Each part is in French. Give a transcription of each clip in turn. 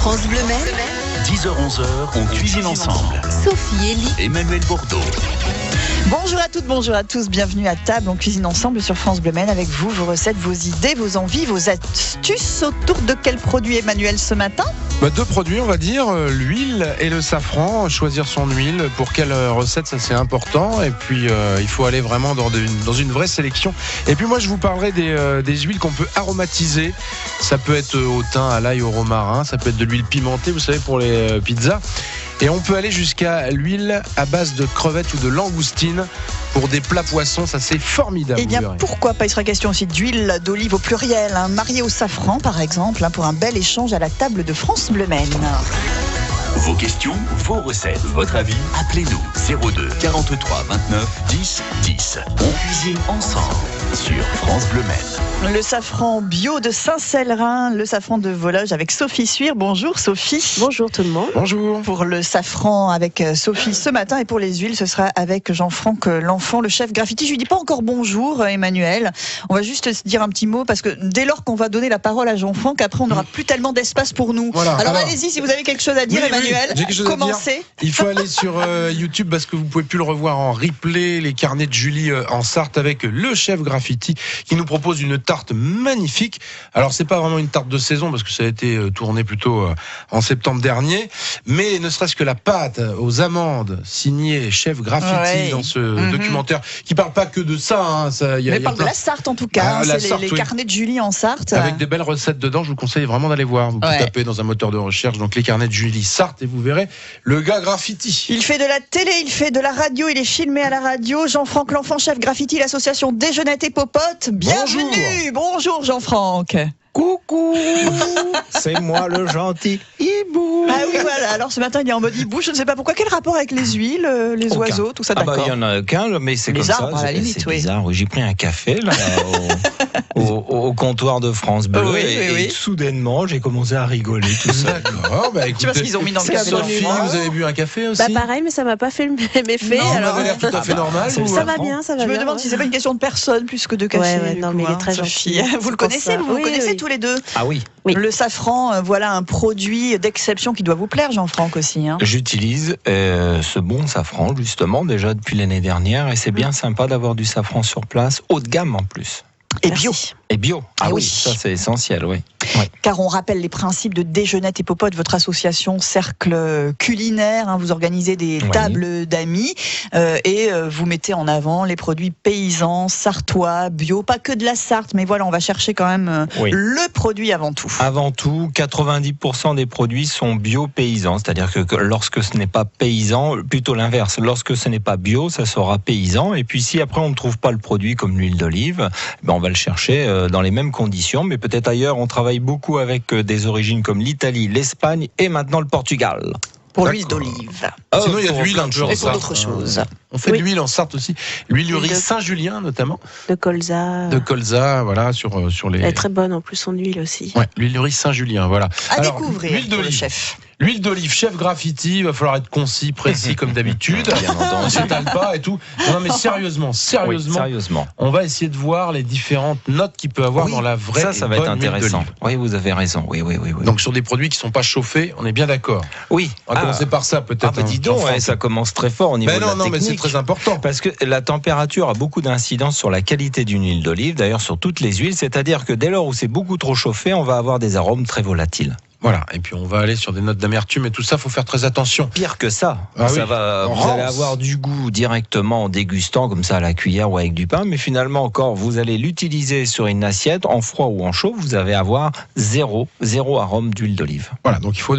France Bleu Maine, 10h-11h, on cuisine ensemble. Sophie, Elie, Emmanuel Bourdeau. Bonjour à toutes, bonjour à tous, bienvenue à table, on cuisine ensemble sur France Bleu Maine avec vous, vos recettes, vos idées, vos envies, vos astuces. Autour de quel produit, Emmanuel, ce matin ? Deux produits, on va dire, l'huile et le safran. Choisir son huile, pour quelle recette, ça c'est important. Et puis il faut aller vraiment dans une vraie sélection. Et puis moi je vous parlerai des huiles qu'on peut aromatiser. Ça peut être au thym, à l'ail, au romarin. Ça peut être de l'huile pimentée, vous savez, pour les pizzas. Et on peut aller jusqu'à l'huile à base de crevettes ou de langoustines pour des plats poissons, ça c'est formidable. Eh bien pourquoi pas, il sera question aussi d'huile d'olive au pluriel, mariée au safran par exemple, pour un bel échange à la table de France Bleu Maine. Vos questions, vos recettes, votre avis, appelez-nous 02 43 29 10 10. On cuisine ensemble sur France Bleu Maine. Le safran bio de Saint-Célerin, le safran de Vologe avec Sophie Suire. Bonjour Sophie. Bonjour tout le monde. Bonjour. Pour le safran avec Sophie ce matin et pour les huiles, ce sera avec Jean-Franck L'Enfant, le chef graffiti. Je lui dis pas encore bonjour Emmanuel. On va juste se dire un petit mot parce que dès lors qu'on va donner la parole à Jean-Franck, après on n'aura plus tellement d'espace pour nous. Voilà, alors allez-y si vous avez quelque chose à dire Emmanuel. J'ai quelque chose commencez. à dire. Il faut aller sur YouTube parce que vous pouvez plus le revoir en replay, les carnets de Julie en Sarthe avec le chef graffiti qui nous propose une tarte magnifique. Alors c'est pas vraiment une tarte de saison parce que ça a été tourné plutôt en septembre dernier, mais ne serait-ce que la pâte aux amandes signée chef graffiti dans ce documentaire qui parle pas que de ça. Mais parle de la Sarthe en tout cas. C'est les carnets de Julie en Sarthe. Avec des belles recettes dedans, je vous conseille vraiment d'aller voir. Vous pouvez taper dans un moteur de recherche donc les carnets de Julie Sarthe et vous verrez le gars graffiti. Il fait de la télé, il fait de la radio, il est filmé à la radio. Jean-Franck L'Enfant, chef graffiti, l'association Déjeunette et Popote. Bienvenue. Bonjour Jean-Franck. Coucou, c'est moi le gentil hibou. Ah oui, voilà. Alors ce matin, il est en mode hibou. Je ne sais pas pourquoi. Quel rapport avec les huiles, les oiseaux, tout ça, d'accord. Il y en a qu'un, mais c'est les comme arbres, ça. À la limite, c'est bizarre. Oui, j'ai pris un café là, au comptoir de France Bleu et soudainement, j'ai commencé à rigoler tout ça. D'accord. Tu vois ce qu'ils ont mis dans le café. Sophie, vous avez bu un café aussi? Pareil, mais ça m'a pas fait l'effet. Non, alors vous avez l'air tout à fait normal. Ça va bien, ça va bien. Je me demande si c'est pas une question de personne plus que de café. Non, mais il est très gentil. Vous le connaissez, vous connaissez tous les deux. Ah oui. Le safran, voilà un produit d'exception qui doit vous plaire, Jean-Franck aussi. J'utilise ce bon safran justement déjà depuis l'année dernière et c'est bien sympa d'avoir du safran sur place, haut de gamme en plus. Et bio. Et bio. Ah oui, ça c'est essentiel, oui. Car on rappelle les principes de Déjeunette et Popote, votre association cercle culinaire. Vous organisez des tables d'amis et vous mettez en avant les produits paysans, sartois, bio, pas que de la Sarthe, mais voilà, on va chercher quand même le produit avant tout. Avant tout, 90% des produits sont bio paysans, c'est-à-dire que lorsque ce n'est pas paysan, plutôt l'inverse, lorsque ce n'est pas bio, ça sera paysan. Et puis si après on ne trouve pas le produit comme l'huile d'olive, on va le chercher dans les mêmes conditions, mais peut-être ailleurs. On travaille beaucoup avec des origines comme l'Italie, l'Espagne et maintenant le Portugal. Pour l'huile d'olive. Sinon, il y a de l'huile en et pour d'autres choses. On fait de l'huile en Sarthe aussi. L'huilerie Saint-Julien, notamment. De colza. De colza, voilà, sur les... Elle est très bonne en plus, son huile aussi. Ouais, l'huilerie Saint-Julien, voilà. Alors, découvrir, l'huile d'olive. chef. L'huile d'olive, chef graffiti, il va falloir être concis, précis comme d'habitude. Bien entendu. On s'étale pas et tout. Non mais sérieusement, on va essayer de voir les différentes notes qu'il peut avoir dans la vraie ça va être intéressant. Oui, vous avez raison. Oui. Donc sur des produits qui sont pas chauffés, on est bien d'accord. Oui. On va commencer par ça peut-être. Dis donc, ça commence très fort au niveau de la technique. Mais c'est très important. Parce que la température a beaucoup d'incidence sur la qualité d'une huile d'olive, d'ailleurs sur toutes les huiles, c'est-à-dire que dès lors où c'est beaucoup trop chauffé, on va avoir des arômes très volatiles. Voilà, et puis on va aller sur des notes d'amertume et tout ça, faut faire très attention. Pire que ça, vous allez avoir du goût directement en dégustant comme ça à la cuillère ou avec du pain, mais finalement encore, vous allez l'utiliser sur une assiette, en froid ou en chaud, vous allez avoir zéro arôme d'huile d'olive. Voilà, donc il faut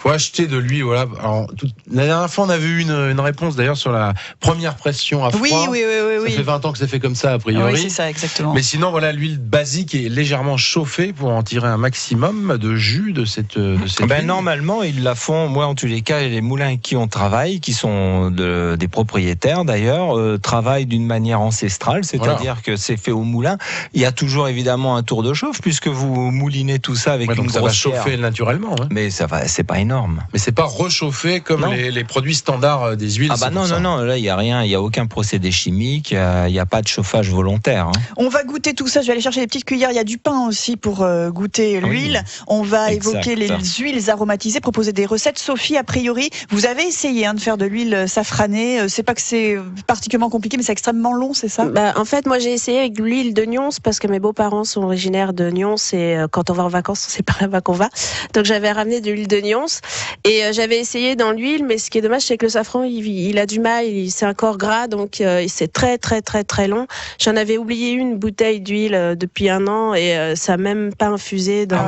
acheter de l'huile. Voilà. Alors, la dernière fois, on avait eu une réponse d'ailleurs sur la première pression à froid. Oui. Ça fait 20 ans que c'est fait comme ça, a priori. Oui, c'est ça, exactement. Mais sinon, voilà, l'huile basique est légèrement chauffée pour en tirer un maximum de jus de cette huile. Normalement, ils la font. Moi, en tous les cas, les moulins avec qui on travaille, qui sont des propriétaires d'ailleurs, travaillent d'une manière ancestrale, c'est-à-dire que c'est fait au moulin. Il y a toujours évidemment un tour de chauffe puisque vous moulinez tout ça avec une grosse ça va chauffer naturellement. Mais c'est pas énorme. Mais c'est pas réchauffé comme les produits standards des huiles. Non. Là, il y a rien. Il y a aucun procédé chimique. Il y a pas de chauffage volontaire. On va goûter tout ça. Je vais aller chercher les petites cuillères. Il y a du pain aussi pour goûter l'huile. On va évoquer évoqué les huiles aromatisées, proposer des recettes. Sophie, a priori, vous avez essayé de faire de l'huile safranée. C'est pas que c'est particulièrement compliqué, mais c'est extrêmement long, c'est ça? En fait, moi j'ai essayé avec l'huile de Nyons parce que mes beaux-parents sont originaires de Nyons et quand on va en vacances, c'est par là-bas qu'on va. Donc j'avais ramené de l'huile de Nyons et j'avais essayé dans l'huile, mais ce qui est dommage, c'est que le safran, il a du mal, c'est un corps gras, donc c'est très très très très long. J'en avais oublié une bouteille d'huile depuis 1 an et ça n'a même pas infusé dans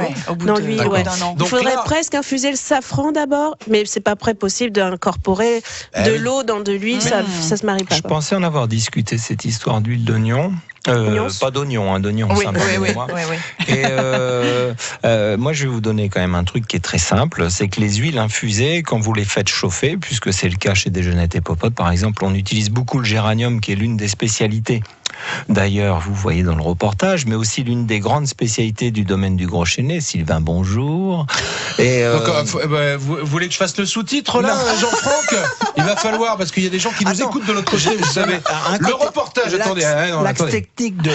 l'huile. Ouais. Il faudrait presque infuser le safran d'abord, mais c'est pas près possible d'incorporer de l'eau dans de l'huile, ça se marie pas. Je pensais en avoir discuté cette histoire d'huile d'oignon. Pas d'oignon, d'oignon. Oui. Et moi, je vais vous donner quand même un truc qui est très simple, c'est que les huiles infusées, quand vous les faites chauffer, puisque c'est le cas chez Déjeunette et Popote, par exemple, on utilise beaucoup le géranium, qui est l'une des spécialités. D'ailleurs, vous voyez dans le reportage, mais aussi l'une des grandes spécialités du domaine du Gros Chêne. Sylvain, bonjour. Et donc, vous voulez que je fasse le sous-titre là, Jean-Franck? Il va falloir, parce qu'il y a des gens qui nous écoutent de l'autre côté, vous savez. Le reportage, attendez. L'axe technique de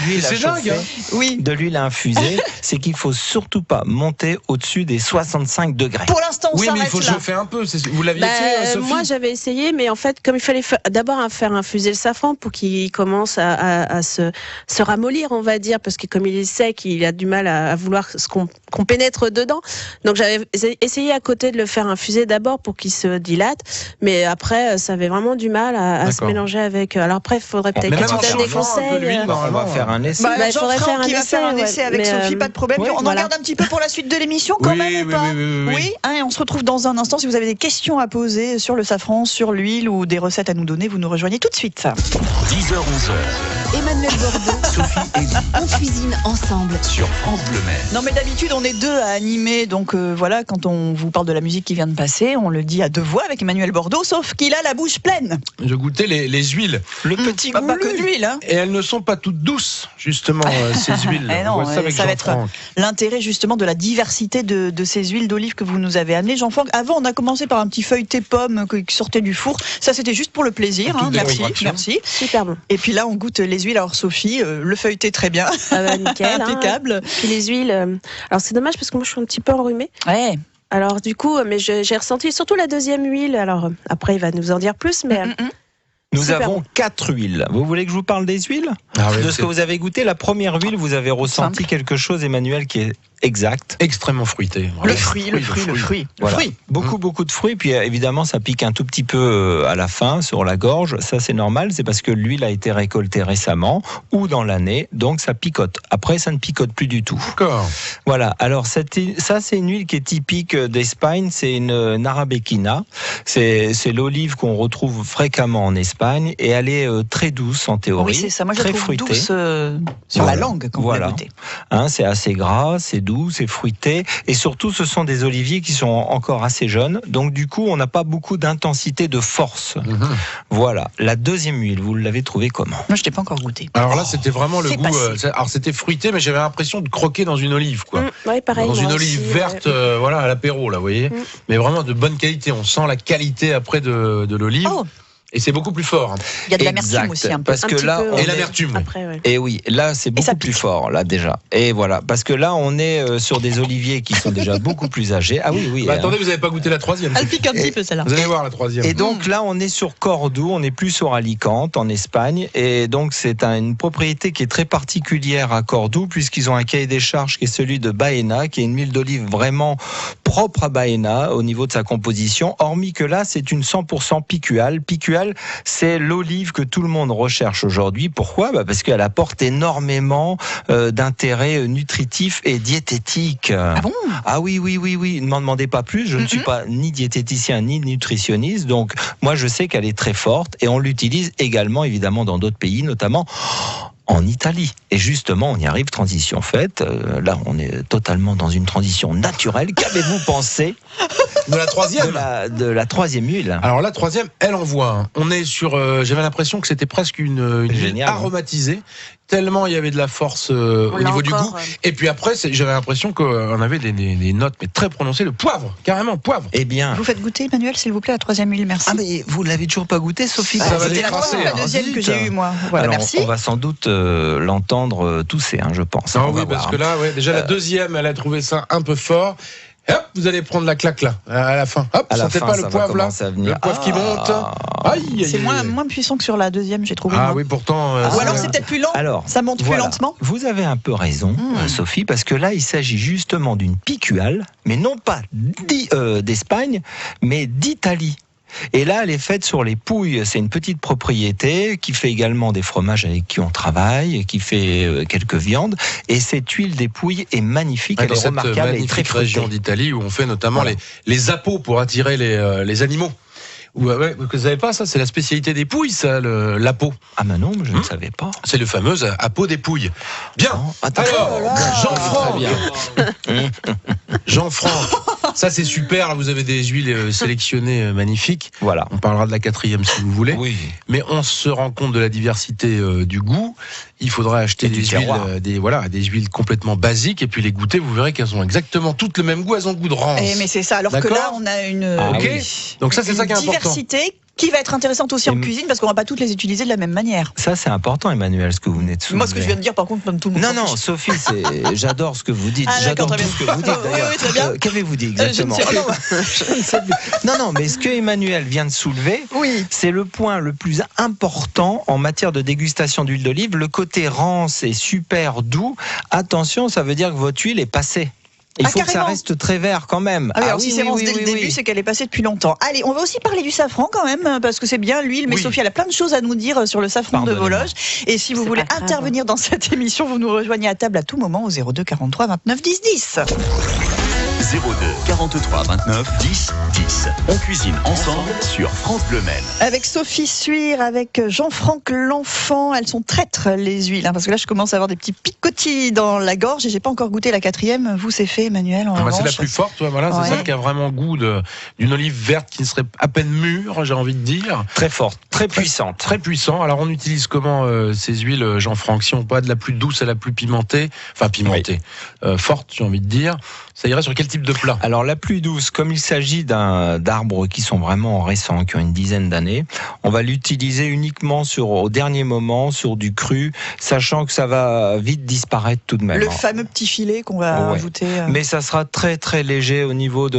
l'huile à chauffer, de l'huile à infuser, c'est qu'il faut surtout pas monter au-dessus des 65 degrés. Pour l'instant, on s'arrête là. Oui, mais il faut chauffer un peu. Vous l'aviez fait, Sophie? Moi, j'avais essayé, mais en fait, comme il fallait d'abord faire infuser le safran pour qu'il commence à se ramollir, on va dire, parce que comme il est sec, il a du mal à vouloir qu'on pénètre dedans. Donc j'avais essayé à côté de le faire infuser d'abord pour qu'il se dilate, mais après ça avait vraiment du mal à se mélanger avec. Alors après, il faudrait peut-être que tu donnes des conseils. On va faire un essai. Jean-Franck qui va faire un essai avec Sophie, pas de problème. On en garde un petit peu pour la suite de l'émission quand même ou pas? Oui. Et on se retrouve dans un instant. Si vous avez des questions à poser sur le safran, sur l'huile ou des recettes à nous donner, vous nous rejoignez tout de suite. 10h, 11h. Emmanuel Bordeaux, Sophie et Elie on cuisine ensemble sur France Bleu Maine. Non, mais d'habitude on est deux à animer, donc voilà, quand on vous parle de la musique qui vient de passer, on le dit à deux voix avec Emmanuel Bordeaux, sauf qu'il a la bouche pleine. Je goûtais les huiles. Le petit goût. Pas que de l'huile. Et elles ne sont pas toutes douces, justement, ces huiles. Non, ça va être l'intérêt justement de la diversité de ces huiles d'olive que vous nous avez amenées. Jean-Franck, avant on a commencé par un petit feuilleté pomme qui sortait du four. Ça c'était juste pour le plaisir. Merci. Super bon. Et puis là on goûte les huiles. Alors Sophie, le feuilleté très bien. Nickel. Impeccable. Puis les huiles. Alors c'est dommage parce que moi je suis un petit peu enrhumée. Ouais. Alors du coup, mais j'ai ressenti surtout la deuxième huile. Alors après il va nous en dire plus, mais. Nous avons 4 huiles. Vous voulez que je vous parle des huiles? De ce que vous avez goûté, la première huile, vous avez ressenti quelque chose, Emmanuel, qui est exact. Extrêmement fruité. Le fruit. Voilà. Beaucoup de fruits. Puis évidemment, ça pique un tout petit peu à la fin, sur la gorge. Ça, c'est normal. C'est parce que l'huile a été récoltée récemment ou dans l'année. Donc, ça picote. Après, ça ne picote plus du tout. D'accord. Voilà. Alors, ça, c'est une huile qui est typique d'Espagne. C'est une Arabequina. C'est l'olive qu'on retrouve fréquemment en Espagne. Et elle est très douce, en théorie. Oui, c'est ça. Moi, je la trouve fruitée. douce sur la langue quand vous la goûtez. C'est assez gras, c'est doux, c'est fruité. Et surtout, ce sont des oliviers qui sont encore assez jeunes. Donc, du coup, on n'a pas beaucoup d'intensité, de force. Voilà. La deuxième huile, vous l'avez trouvée comment? Moi, je ne l'ai pas encore goûté. Alors là, c'était vraiment le goût. Alors, c'était fruité, mais j'avais l'impression de croquer dans une olive, quoi. Oui, pareil. Dans une olive verte, à l'apéro, là, vous voyez. Mais vraiment de bonne qualité. On sent la qualité après de l'olive. Oh. Et c'est beaucoup plus fort. Il y a de l'amertume aussi un peu. Parce que là, et l'amertume. Et oui, là c'est beaucoup plus fort là déjà. Et voilà, parce que là on est sur des oliviers qui sont déjà beaucoup plus âgés. Ah oui. Attendez, vous n'avez pas goûté la troisième. Elle pique un petit peu celle-là. Vous allez voir la troisième. Et donc là on est sur Cordoue, on n'est plus sur Alicante en Espagne. Et donc c'est une propriété qui est très particulière à Cordoue puisqu'ils ont un cahier des charges qui est celui de Baena, qui est une huile d'olive vraiment propre à Baena au niveau de sa composition. Hormis que là c'est une 100% picual. C'est l'olive que tout le monde recherche aujourd'hui. Pourquoi? Parce qu'elle apporte énormément d'intérêt nutritif et diététique. Ah bon? Ah oui. Ne m'en demandez pas plus. Je ne suis pas ni diététicien ni nutritionniste. Donc, moi, je sais qu'elle est très forte et on l'utilise également, évidemment, dans d'autres pays, notamment en Italie. Et justement, on y arrive, transition faite. Là, on est totalement dans une transition naturelle. Qu'avez-vous pensé De la troisième. De la troisième huile. Alors la troisième, elle envoie. On est sur. J'avais l'impression que c'était presque une huile Génial, aromatisée. Tellement il y avait de la force au niveau du goût. Et puis après, j'avais l'impression qu'on avait des notes mais très prononcées. Le poivre, carrément poivre. Eh bien. Vous faites goûter, Emmanuel, s'il vous plaît, la troisième huile, merci. Ah mais vous l'avez toujours pas goûté, Sophie? Ça va C'était décrasser, la deuxième que j'ai eue, moi. Voilà, alors, merci. on va sans doute l'entendre tousser, je pense. Ah On oui, va parce voir. que là, déjà la deuxième, elle a trouvé ça un peu fort. Et hop, vous allez prendre la claque là, à la fin. Hop, À la sentez fin, pas ça le va poivre là, commencer à venir. le poivre qui monte. Aïe, aïe, C'est aïe. moins puissant que sur la deuxième, j'ai trouvé. Ah moi. oui, pourtant. Ou alors c'est peut-être plus lent. Alors, Ça monte plus voilà. lentement. Vous avez un peu raison, Sophie, parce que là, il s'agit justement d'une picuale, mais non pas d'Espagne, mais d'Italie. Et là, elle est faite sur les Pouilles. C'est une petite propriété qui fait également des fromages avec qui on travaille, qui fait quelques viandes. Et cette huile des Pouilles est magnifique, elle dans est cette remarquable et très magnifique région fruitée. d'Italie où on fait notamment Voilà. les appos pour attirer les animaux. Ouais, vous savez pas, ça c'est la spécialité des Pouilles, ça, l'appôt. Ah ben non, je ne savais pas. C'est le fameux appôt des Pouilles. Bien. Non, attends. Alors, Jean-Franck. Jean-Franck. Ça c'est super, là, vous avez des huiles sélectionnées magnifiques. Voilà. On parlera de la quatrième si vous voulez. Oui. Mais on se rend compte de la diversité du goût. Il faudra acheter Et du des huiles, terroir. des huiles complètement basiques et puis les goûter. Vous verrez qu'elles ont exactement toutes le même goût. Elles ont le goût de rance. Mais c'est ça. Alors que D'accord. là, on a une Ah ok. oui. Donc ça c'est ça qui est important. diversité qui va être intéressante aussi en Et cuisine parce qu'on va pas toutes les utiliser de la même manière. Ça, c'est important, Emmanuel, ce que vous venez de soulever. Moi, ce que je viens de dire, par contre, comme tout le monde. Non, s'en non, fiche. Sophie, j'adore ce que vous dites. Ah, d'accord, J'adore très tout ce bien. que vous dites. Oui, d'ailleurs. oui, très bien. Qu'avez-vous dit Je ne exactement sais pas. Non, mais ce que Emmanuel vient de soulever, Oui. c'est le point le plus important en matière de dégustation d'huile d'olive. Le côté rance et super doux. Attention, ça veut dire que votre huile est passée. Il faut que ça carrément. reste très vert quand même. Ah oui, alors si c'est rance dès le début, oui. c'est qu'elle est passée depuis longtemps. Allez, on va aussi parler du safran quand même, parce que c'est bien l'huile, mais Oui. Sophie, elle a plein de choses à nous dire sur le safran de Pardonnez-moi. Vologe. Et si vous C'est voulez pas grave. intervenir dans cette émission, vous nous rejoignez à table à tout moment au 02 43 29 10 10. 02 43 29 10 10. On cuisine ensemble sur France Bleu Maine. Avec Sophie Suire, avec Jean-Franck L'Enfant, elles sont traîtres les huiles, parce que là je commence à avoir des petits picotis dans la gorge et j'ai pas encore goûté la quatrième. Vous c'est fait, Emmanuel, en Ah bah, c'est la revanche. plus forte, voilà, Ouais. c'est celle qui a vraiment goût d'une olive verte qui ne serait à peine mûre, j'ai envie de dire. Très forte, très puissante. Très puissant. Alors on utilise comment ces huiles, Jean-Franck? Si on va de la plus douce à la plus pimentée, forte, j'ai envie de dire, ça irait sur quel type de plat? Alors la plus douce, comme il s'agit d'arbres qui sont vraiment récents, qui ont une dizaine d'années, on va l'utiliser uniquement au dernier moment, sur du cru, sachant que ça va vite disparaître tout de même. Le fameux petit filet qu'on va Ouais. ajouter. Mais ça sera très très léger au niveau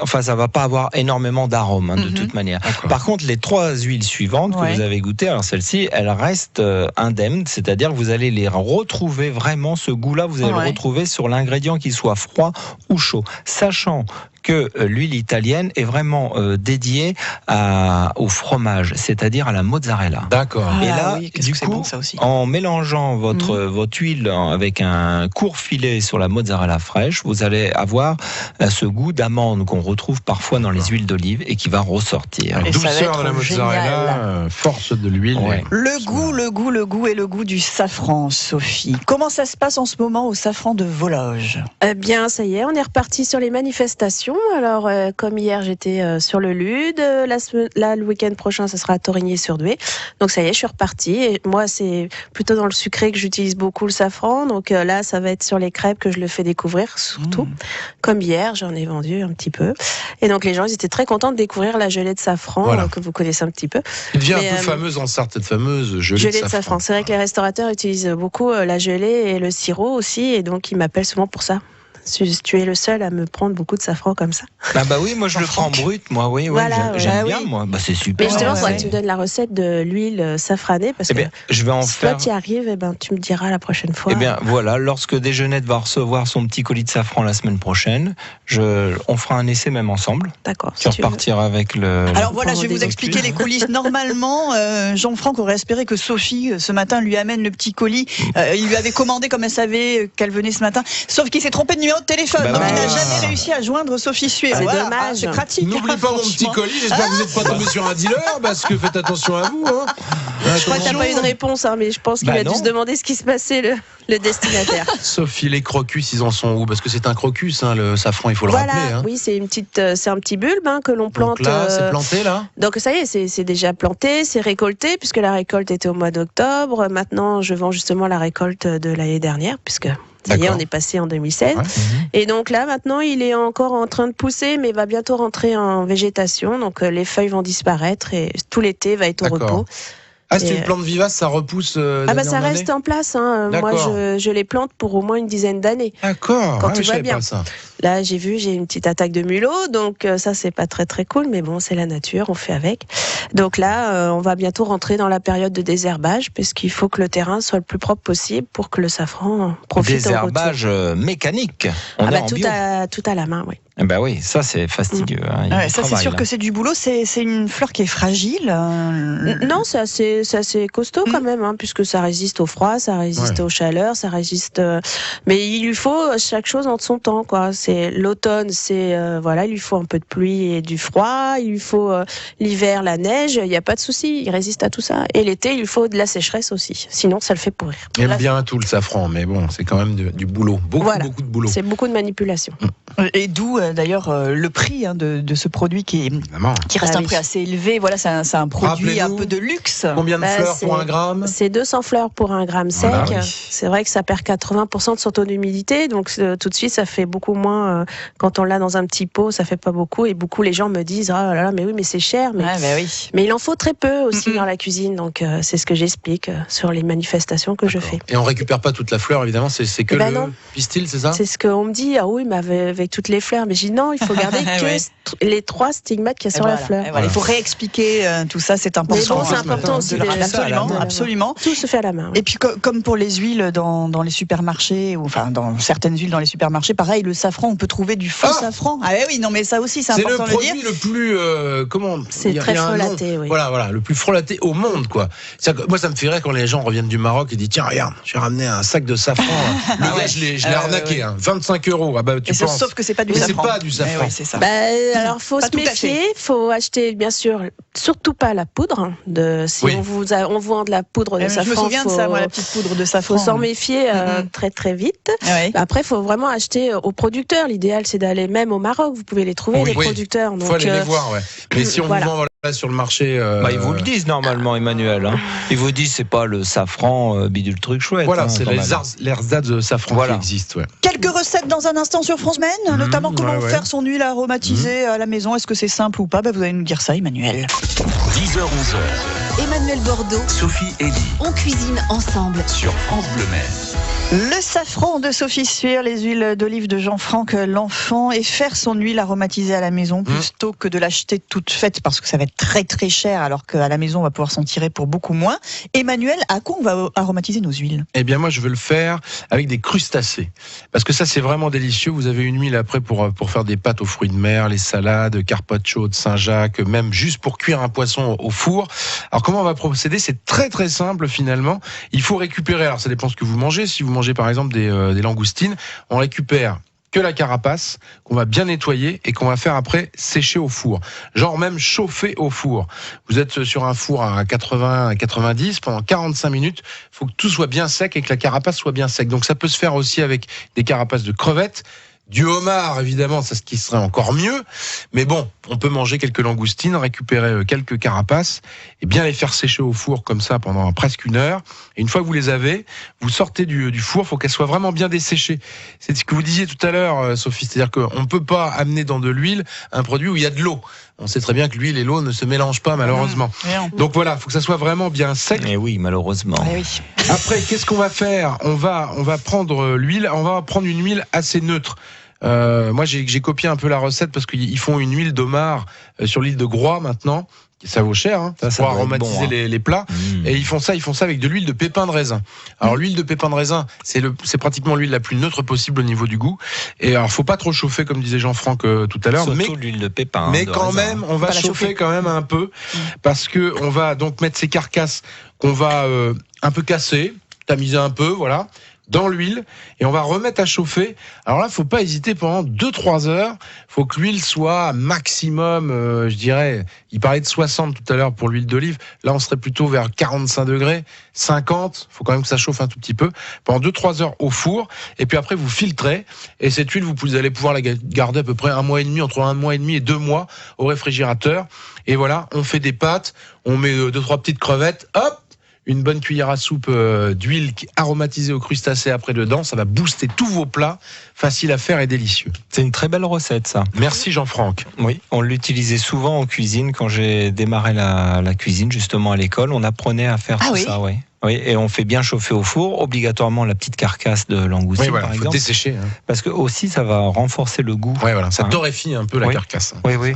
enfin ça va pas avoir énormément d'arômes de toute manière. D'accord. Par contre, les trois huiles suivantes Ouais. que vous avez goûtées, alors celle-ci, elle reste indemne, c'est-à-dire que vous allez les retrouver vraiment, ce goût-là, vous allez Ouais. le retrouver sur l'ingrédient qu'il soit froid ou chaud, sachant que l'huile italienne est vraiment dédiée au fromage, c'est-à-dire à la mozzarella. D'accord. Ah Et là, oui, qu'est-ce du que c'est coup, bon, ça aussi. en mélangeant votre huile avec un court filet sur la mozzarella fraîche, vous allez avoir ce goût d'amande qu'on retrouve parfois dans les huiles d'olive et qui va ressortir. Et ça va Douceur être de la mozzarella, génial. force de l'huile. Ouais. Le goût et le goût du safran, Sophie. Comment ça se passe en ce moment au safran de Vologe? Eh bien, ça y est, on est reparti sur les manifestations. Alors, comme hier, j'étais sur le Lude. Là, le week-end prochain, ça sera à Torigny-sur-Douai. Donc, ça y est, je suis repartie. Et moi, c'est plutôt dans le sucré que j'utilise beaucoup le safran. Donc là, ça va être sur les crêpes que je le fais découvrir, surtout. Comme hier, j'en ai vendu un petit peu. Et donc, les gens, ils étaient très contents de découvrir la gelée de safran, Voilà. que vous connaissez un petit peu. Il devient Mais, un peu fameuse en Sarthe, cette fameuse gelée de safran. C'est vrai que les restaurateurs utilisent beaucoup la gelée et le sirop aussi. Et donc, ils m'appellent souvent pour ça. Tu es le seul à me prendre beaucoup de safran comme ça. Ah bah oui, moi je le prends brut, moi oui, Voilà, j'aime ouais. bien Ah oui. moi. Bah c'est super. Mais justement, Ouais, faudrait ouais. que tu me donnes la recette de l'huile safranée parce Eh que bien, je vais en si toi faire. tu y arrives, eh ben, tu me diras la prochaine fois. Eh bien voilà, lorsque Déjeunette va recevoir son petit colis de safran la semaine prochaine, on fera un essai même ensemble. D'accord. Tu repartiras avec le. Alors voilà, je vais vous rendez-vous expliquer plus. les coulisses. Normalement, Jean-Franck aurait espéré que Sophie, ce matin, lui amène le petit colis. Il lui avait commandé comme elle savait qu'elle venait ce matin. Sauf qu'il s'est trompé de numéro. numéro de téléphone. Bah Donc, il n'a voilà. jamais réussi à joindre Sophie Sué. C'est Voilà. dommage. Ah, c'est pratique. N'oublie pas mon petit colis, j'espère que vous n'êtes pas tombé sur un dealer, parce que faites attention à vous. Hein. Je crois que t'as pas eu de réponse, hein, mais je pense qu'il Bah a dû non. se demander ce qui se passait, le destinataire. Sophie, les crocus, ils en sont où? Parce que c'est un crocus, hein, le safran, il faut le Voilà, rappeler. Hein. oui, c'est un petit bulbe que l'on plante. Donc là, c'est planté, là? Donc ça y est, c'est déjà planté, c'est récolté, puisque la récolte était au mois d'octobre. Maintenant, je vends justement la récolte de l'année dernière, puisque ça y est, D'accord. on est passé en 2016. Ouais. Et donc là, maintenant, il est encore en train de pousser, mais va bientôt rentrer en végétation. Donc les feuilles vont disparaître et tout l'été va être au D'accord. repos. Ah, c'est Et, une plante vivace, ça repousse Ah bah d'année ça en année? reste en place. Hein. Moi, D'accord. je les plante pour au moins une dizaine d'années. D'accord, Quand ah, tout mais je va savais bien. pas ça. Là, j'ai une petite attaque de mulot, donc ça, c'est pas très très cool, mais bon, c'est la nature, on fait avec. Donc là, on va bientôt rentrer dans la période de désherbage, puisqu'il faut que le terrain soit le plus propre possible pour que le safran profite au retour. Désherbage mécanique. On Ah est bah en tout bio. à la main, oui. Eh ben oui, ça c'est fastidieux. Hein, il y a Ouais, du ça, c'est travail, sûr là. que c'est du boulot. C'est une fleur qui est fragile. Non, c'est assez costaud quand même, hein, puisque ça résiste au froid, ça résiste aux chaleurs, ça résiste. Mais il lui faut chaque chose en son temps, quoi. C'est l'automne, voilà, il lui faut un peu de pluie et du froid. Il lui faut l'hiver, la neige. Il n'y a pas de souci, il résiste à tout ça. Et l'été, il lui faut de la sécheresse aussi. Sinon, ça le fait pourrir. J'aime Là, bien tout le safran, mais bon, c'est quand même du boulot. Beaucoup de boulot. c'est beaucoup de manipulation. Et d'où d'ailleurs le prix de ce produit qui Évidemment. reste Ah un oui. prix assez élevé. Voilà, c'est un produit un Rappelez-nous. peu de luxe. Combien de Bah, fleurs pour c'est- 1 gramme? C'est 200 fleurs pour 1 gramme sec. Voilà, oui. C'est vrai que ça perd 80% de son taux d'humidité, donc tout de suite ça fait beaucoup moins. Quand on l'a dans un petit pot, ça fait pas beaucoup. Et beaucoup les gens me disent ah là là, mais oui, mais c'est cher. Mais, Ouais, bah oui. mais il en faut très peu aussi Mm-mm. dans la cuisine, donc c'est ce que j'explique sur les manifestations que je fais. Et on récupère pas toute la fleur, évidemment, c'est que Eh ben le non. pistil, c'est ça? C'est ce qu'on me dit. Ah oui, mais avec toutes les fleurs. Mais j'ai dit non, il faut garder que Ouais. les 3 stigmates qu'il y a Et sur voilà, la fleur. et voilà. Il faut réexpliquer tout ça, c'est important. Mais bon, c'est ce important matin, aussi de le de rappeler. ça à la Absolument, main. absolument. Tout se fait à la main. oui. Et puis comme pour les huiles dans les supermarchés, ou enfin dans certaines huiles dans les supermarchés, pareil, le safran, on peut trouver du faux Ah safran. Ah oui, non mais ça aussi c'est C'est le important de le dire. produit le plus C'est il y a très un nom. frelaté, oui. Voilà, le plus frelaté au monde, quoi. Moi, ça me fait rire quand les gens reviennent du Maroc et disent tiens, regarde, j'ai ramené un sac de safran. Le gars, ouais. je l'ai Ouais, arnaqué, ouais. hein, 25 €. Ah bah tu Et penses. sauf que c'est pas du Mais c'est safran. pas du safran. Eh oui, c'est ça. Bah, alors, faut Pas se tout à méfier. Faut acheter, bien sûr, surtout pas la poudre. Si Oui. on vend de la poudre de Je safran, me souviens de ça, moi, la petite poudre de safran. faut s'en méfier Mhm. très très vite. Ah ouais. Après, il faut vraiment acheter aux producteurs. L'idéal, c'est d'aller même au Maroc. Vous pouvez les trouver, Oui, les oui. producteurs. Faut Donc, aller les voir, ouais. Mais si on voilà. vous vend sur le marché. Bah, ils vous le disent normalement, Emmanuel. Hein. Ils vous disent c'est pas le safran bidule truc chouette. Voilà, hein, c'est quand les même. ersatz de safran Voilà. qui existent, ouais. Quelques recettes dans un instant sur France Men, notamment comment ouais. faire son huile aromatisée à la maison. Est-ce que c'est simple ou pas? Vous allez nous dire ça, Emmanuel. 10h, 11h, Emmanuel Bordeaux, Sophie et Lee on cuisine ensemble. sur France Bleu Maine. Le safran de Sophie Suire, les huiles d'olive de Jean-Franck L'Enfant et faire son huile aromatisée à la maison plutôt que de l'acheter toute faite parce que ça va être très très cher alors qu'à la maison on va pouvoir s'en tirer pour beaucoup moins. Emmanuel, à quoi on va aromatiser nos huiles? Eh bien, moi, je veux le faire avec des crustacés. Parce que ça, c'est vraiment délicieux. Vous avez une huile après pour faire des pâtes aux fruits de mer, les salades, carpaccio de Saint-Jacques, même juste pour cuire un poisson au four. Alors, comment on va procéder? C'est très, très simple, finalement. Il faut récupérer, alors ça dépend ce que vous mangez. Si vous mangez, par exemple, des langoustines, on récupère que la carapace, qu'on va bien nettoyer et qu'on va faire après sécher au four. Genre même chauffer au four. Vous êtes sur un four à 80, à 90 pendant 45 minutes. Il faut que tout soit bien sec et que la carapace soit bien sec. Donc ça peut se faire aussi avec des carapaces de crevettes. Du homard, évidemment, c'est ce qui serait encore mieux. Mais bon, on peut manger quelques langoustines, récupérer quelques carapaces et bien les faire sécher au four comme ça pendant presque 1 heure. Et une fois que vous les avez, vous sortez du four, il faut qu'elles soient vraiment bien desséchées. C'est ce que vous disiez tout à l'heure, Sophie, c'est-à-dire qu'on ne peut pas amener dans de l'huile un produit où il y a de l'eau. On sait très bien que l'huile et l'eau ne se mélangent pas, malheureusement. Donc voilà, il faut que ça soit vraiment bien sec. Eh oui, malheureusement. Eh oui. Après, qu'est-ce qu'on va faire? On va prendre l'huile, on va prendre une huile assez neutre. Moi, j'ai copié un peu la recette parce qu'ils font une huile d'homard sur l'île de Groix maintenant. Ça vaut cher, hein, Ça pour doit être aromatiser bon, hein. les plats. Mmh. Et ils font ça avec de l'huile de pépin de raisin. Alors l'huile de pépin de raisin, c'est pratiquement l'huile la plus neutre possible au niveau du goût. Et alors faut pas trop chauffer comme disait Jean-Franck tout à l'heure, Surtout l'huile de pépin. mais de quand raisin. même, on va pas la chauffer chauffer. quand même un peu parce que on va donc mettre ces carcasses qu'on va un peu casser, tamiser un peu, voilà, dans l'huile et on va remettre à chauffer. Alors là, faut pas hésiter pendant 2-3 heures. Faut que l'huile soit maximum, je dirais, il parlait de 60 tout à l'heure pour l'huile d'olive. Là, on serait plutôt vers 45 degrés, 50. Faut quand même que ça chauffe un tout petit peu. Pendant 2-3 heures au four. Et puis après, vous filtrez. Et cette huile, vous allez pouvoir la garder à peu près 1 mois et demi, entre 1 mois et demi et 2 mois au réfrigérateur. Et voilà, on fait des pâtes. On met 2-3 petites crevettes. Hop! Une bonne cuillère à soupe d'huile aromatisée aux crustacés après dedans. Ça va booster tous vos plats. Facile à faire et délicieux. C'est une très belle recette, ça. Merci Jean-Franck. Oui, on l'utilisait souvent en cuisine. Quand j'ai démarré la cuisine, justement à l'école, on apprenait à faire tout ça. Oui. Oui, et on fait bien chauffer au four, obligatoirement la petite carcasse de langoustine, par exemple. Faut dessécher. Parce que aussi, ça va renforcer le goût. Ouais, voilà, ça torréfie un peu la carcasse. Oui, oui.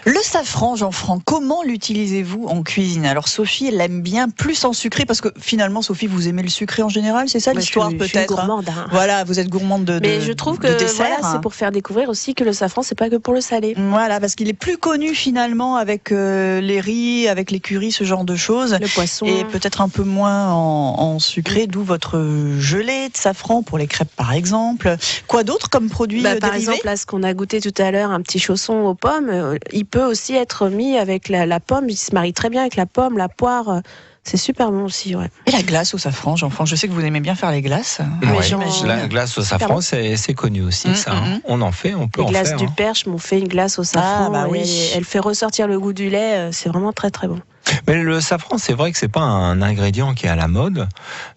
Le safran, Jean-Franck, comment l'utilisez-vous en cuisine? Alors Sophie, elle aime bien plus en sucré, parce que finalement, Sophie, vous aimez le sucré en général, c'est ça l'histoire peut-être? Je suis gourmande. Voilà, vous êtes gourmande de Mais je trouve que dessert. c'est pour faire découvrir aussi que le safran, c'est pas que pour le salé. Voilà, parce qu'il est plus connu finalement avec les riz, avec les currys, ce genre de choses. Le poisson. Et peut-être un peu moins en sucré, d'où votre gelée de safran pour les crêpes par exemple. Quoi d'autre comme produit Par dérivé? exemple, là, ce qu'on a goûté tout à l'heure, un petit chausson aux pommes, il peut aussi être mis avec la pomme, il se marie très bien avec la pomme, la poire, c'est super bon aussi, ouais. Et la glace au safran, Jean-Franck, je sais que vous aimez bien faire les glaces. Mais la glace au safran, c'est connu aussi, ça. On en fait, on peut en faire. Les glaces du Perche m'ont fait une glace au safran, oui. elle fait ressortir le goût du lait, c'est vraiment très très bon. Mais le safran, c'est vrai que c'est pas un ingrédient qui est à la mode,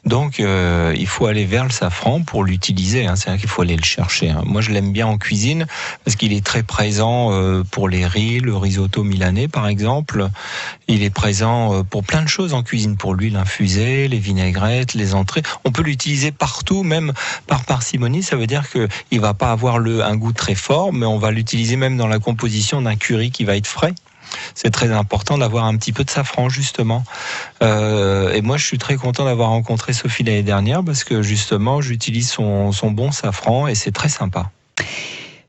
donc il faut aller vers le safran pour l'utiliser. C'est-à-dire qu'il faut aller le chercher. Moi, je l'aime bien en cuisine parce qu'il est très présent pour les riz, le risotto milanais par exemple. Il est présent pour plein de choses en cuisine, pour l'huile infusée, les vinaigrettes, les entrées. On peut l'utiliser partout, même par parcimonie. Ça veut dire que il va pas avoir un goût très fort, mais on va l'utiliser même dans la composition d'un curry qui va être frais. C'est très important d'avoir un petit peu de safran justement. Et moi je suis très content d'avoir rencontré Sophie l'année dernière parce que justement j'utilise son bon safran et c'est très sympa.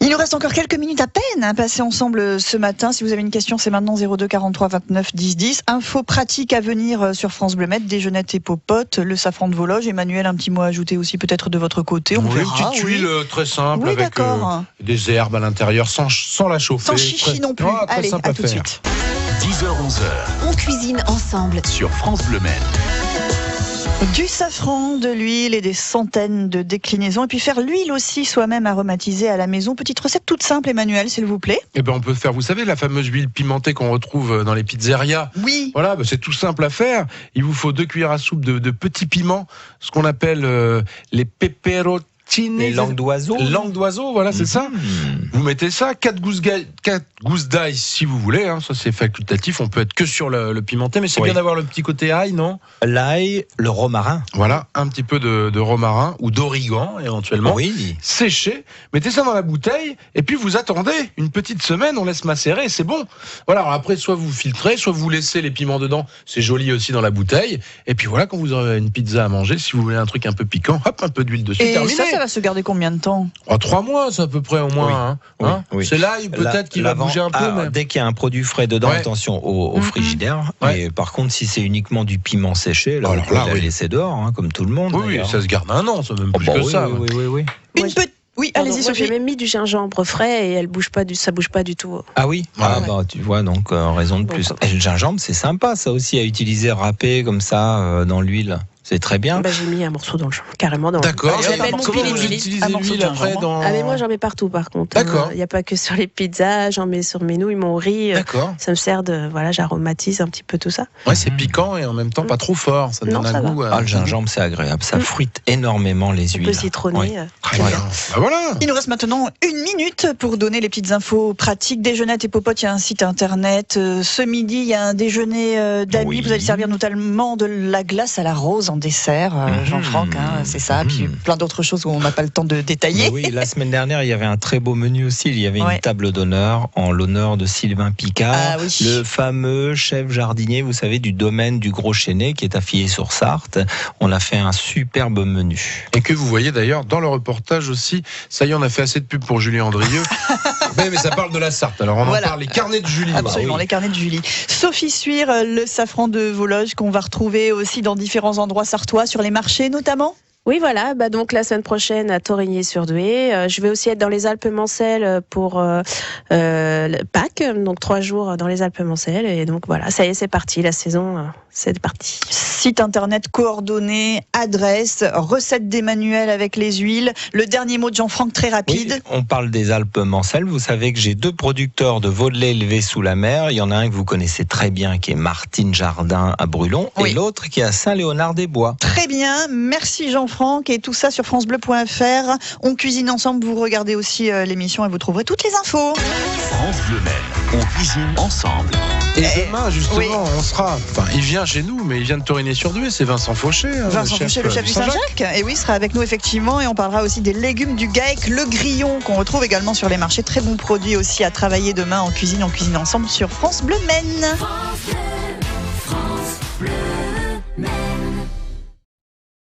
Il nous reste encore quelques minutes à peine à passer ensemble ce matin. Si vous avez une question, c'est maintenant 02 43 29 10 10. Info pratique à venir sur France Bleu Med, déjeunette et popote, le safran de Vologe. Emmanuel, un petit mot à ajouter aussi peut-être de votre côté. On verra. Une petite huile très simple avec des herbes à l'intérieur sans la chauffer. Sans chichi non plus. Allez, à tout de suite. 10h-11h. On cuisine ensemble sur France Bleu Med. Du safran, de l'huile et des centaines de déclinaisons. Et puis faire l'huile aussi soi-même aromatisée à la maison. Petite recette toute simple, Emmanuel, s'il vous plaît. Eh ben, on peut faire, vous savez, la fameuse huile pimentée qu'on retrouve dans les pizzerias. Oui. Voilà, c'est tout simple à faire. Il vous faut 2 cuillères à soupe de petits piments, ce qu'on appelle les peperoncini. Les langues d'oiseau. Langue d'oiseau, voilà, c'est ça. Vous mettez ça, 4 gousses d'ail si vous voulez, ça c'est facultatif, on peut être que sur le pimenté, mais c'est bien d'avoir le petit côté ail, non? L'ail, le romarin. Voilà, un petit peu de romarin ou d'origan éventuellement. Oui. Séché, mettez ça dans la bouteille et puis vous attendez une petite semaine, on laisse macérer, c'est bon. Voilà, alors après soit vous filtrez, soit vous laissez les piments dedans, c'est joli aussi dans la bouteille. Et puis voilà, quand vous aurez une pizza à manger, si vous voulez un truc un peu piquant, hop, un peu d'huile dessus, et terminé. Ça va se garder combien de temps? 3 mois, c'est à peu près au moins. Oui. C'est l'ail peut-être qui va bouger un peu. Mais... Dès qu'il y a un produit frais dedans, attention au frigidaire. Mais par contre, si c'est uniquement du piment séché, là, vous pouvez le laisser dehors, comme tout le monde. Oui, ça se garde 1 an, ça même plus que ça. Oui. Oui, allez-y Sophie. J'ai même mis du gingembre frais et ça bouge pas du tout. Ah oui. Tu vois, donc raison de plus. Et le gingembre, c'est sympa, ça aussi à utiliser râpé comme ça dans l'huile. C'est très bien. J'ai mis un morceau carrément dans. D'accord. Comment vous utilisez l'huile après dans... mais moi j'en mets partout par contre. D'accord. Il n'y a pas que sur les pizzas, j'en mets sur mes nouilles, mon riz. D'accord. Ça me sert j'aromatise un petit peu tout ça. Ouais, c'est piquant et en même temps pas trop fort. Ça donne un goût. Le gingembre c'est agréable, ça fruite énormément les huiles. Un peu citronné. Voilà. Il nous reste maintenant 1 minute pour donner les petites infos pratiques. Déjeunette et popote, il y a un site internet. Ce midi, il y a un déjeuner d'amis. Vous allez servir notamment de la glace à la rose en dessert, Jean-Franck, c'est ça. Puis plein d'autres choses où on n'a pas le temps de détailler. Oui, la semaine dernière, il y avait un très beau menu aussi. Il y avait une table d'honneur en l'honneur de Sylvain Picard, le fameux chef jardinier, vous savez, du domaine du Gros Chênay, qui est à Fillet-sur-Sarthe. On a fait un superbe menu. Et que vous voyez d'ailleurs dans le reportage aussi. Ça y est, on a fait assez de pub pour Julie Andrieux. mais ça parle de la Sarthe. Alors on en parle, les carnets de Julie. Absolument, les carnets de Julie. Sophie Suire, le safran de Vologe qu'on va retrouver aussi dans différents endroits sartois, sur les marchés notamment. Oui, voilà. Donc la semaine prochaine à Torigny-sur-Douai. Je vais aussi être dans les Alpes-Mancelles pour Pâques, donc 3 jours dans les Alpes-Mancelles. Et donc voilà, ça y est, c'est parti. La saison, c'est parti. Site internet, coordonnées, adresse, recette d'Emmanuel avec les huiles. Le dernier mot de Jean-Franck, très rapide. Oui, on parle des Alpes-Mancelles. Vous savez que j'ai 2 producteurs de veaux de lait élevés sous la mer. Il y en a un que vous connaissez très bien, qui est Martine Jardin à Brulon, et l'autre qui est à Saint-Léonard-des-Bois. Très bien, merci Jean-Franck, et tout ça sur francebleu.fr. On cuisine ensemble, vous regardez aussi l'émission et vous trouverez toutes les infos. France Bleu Maine, on cuisine ensemble. Et demain, justement, on sera. Enfin, il vient chez nous, mais il vient de Torigny-sur-Douai. C'est Vincent Fauché. Vincent Fauché, le chef du Saint-Jacques. Et oui, il sera avec nous effectivement. Et on parlera aussi des légumes du GAEC, le grillon, qu'on retrouve également sur les marchés. Très bon produit aussi à travailler demain en cuisine. On cuisine ensemble sur France Bleu Maine.